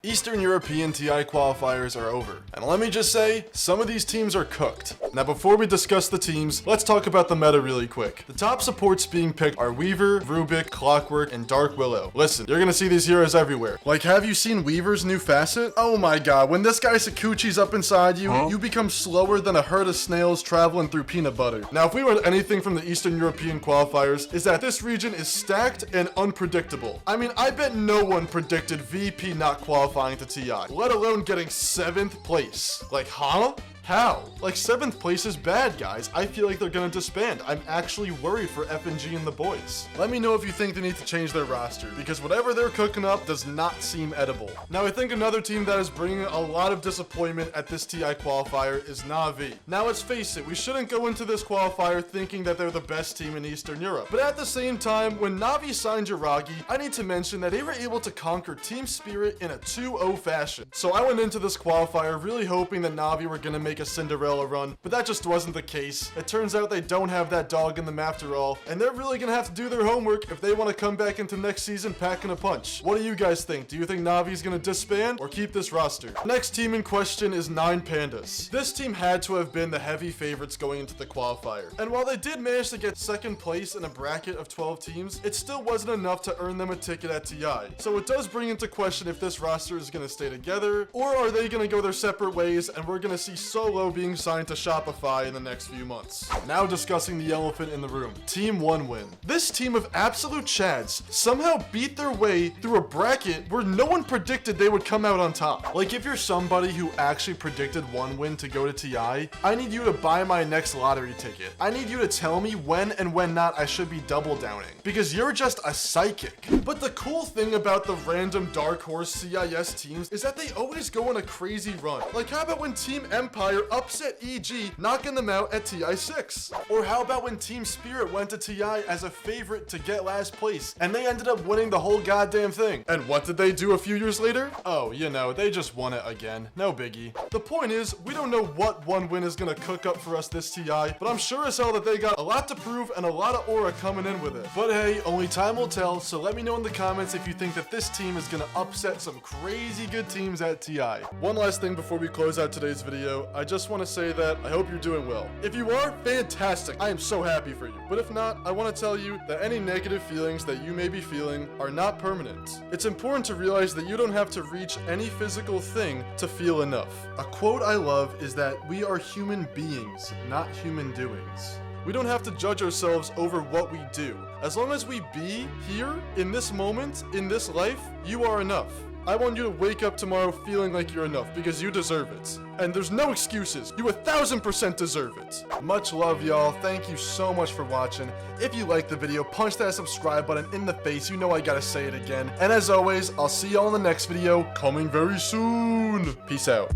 Eastern European TI qualifiers are over, and let me just say, some of these teams are cooked. Now before we discuss the teams, let's talk about the meta really quick. The top supports being picked are Weaver, Rubik, Clockwork, and Dark Willow. Listen, you're gonna see these heroes everywhere. Like, have you seen Weaver's new facet? Oh my god, when this guy Sakuchi's up inside you, you become slower than a herd of snails traveling through peanut butter. Now if we learned anything from the Eastern European qualifiers, is that this region is stacked and unpredictable. I mean, I bet no one predicted VP not qualifying to TI, let alone getting 7th place. Like, huh? How? Like, 7th place is bad, guys. I feel like they're gonna disband. I'm actually worried for FNG and the boys. Let me know if you think they need to change their roster, because whatever they're cooking up does not seem edible. Now, I think another team that is bringing a lot of disappointment at this TI qualifier is NaVi. Now, let's face it, we shouldn't go into this qualifier thinking that they're the best team in Eastern Europe. But at the same time, when NaVi signed Jiragi, I need to mention that they were able to conquer Team Spirit in a 2-0 fashion. So I went into this qualifier really hoping that NaVi were gonna make a Cinderella run, but that just wasn't the case. It turns out they don't have that dog in them after all, and they're really gonna have to do their homework if they want to come back into next season packing a punch. What do you guys think? Do you think Navi's gonna disband or keep this roster? Next team in question is 9 Pandas. This team had to have been the heavy favorites going into the qualifier, and while they did manage to get 2nd place in a bracket of 12 teams, it still wasn't enough to earn them a ticket at TI. So it does bring into question if this roster is gonna stay together, or are they gonna go their separate ways and we're gonna see Solo being signed to Shopify in the next few months. Now discussing the elephant in the room. Team 1win. This team of absolute chads somehow beat their way through a bracket where no one predicted they would come out on top. Like, if you're somebody who actually predicted 1win to go to TI, I need you to buy my next lottery ticket. I need you to tell me when and when not I should be double downing, because you're just a psychic. But the cool thing about the random Dark Horse CIS teams is that they always go on a crazy run. Like, how about when Team Empire upset EG, knocking them out at TI6? Or how about when Team Spirit went to TI as a favorite to get last place, and they ended up winning the whole goddamn thing? And what did they do a few years later? Oh, you know, they just won it again. No biggie. The point is, we don't know what 1win is gonna cook up for us this TI, but I'm sure as hell that they got a lot to prove and a lot of aura coming in with it. But hey, only time will tell, so let me know in the comments if you think that this team is gonna upset some crazy good teams at TI. One last thing before we close out today's video, I just want to say that I hope you're doing well. If you are, fantastic. I am so happy for you. But if not, I want to tell you that any negative feelings that you may be feeling are not permanent. It's important to realize that you don't have to reach any physical thing to feel enough. A quote I love is that we are human beings, not human doings. We don't have to judge ourselves over what we do. As long as we be here, in this moment, in this life, you are enough. I want you to wake up tomorrow feeling like you're enough, because you deserve it. And there's no excuses. You 1000% deserve it. Much love, y'all. Thank you so much for watching. If you liked the video, punch that subscribe button in the face. You know I gotta say it again. And as always, I'll see y'all in the next video, coming very soon. Peace out.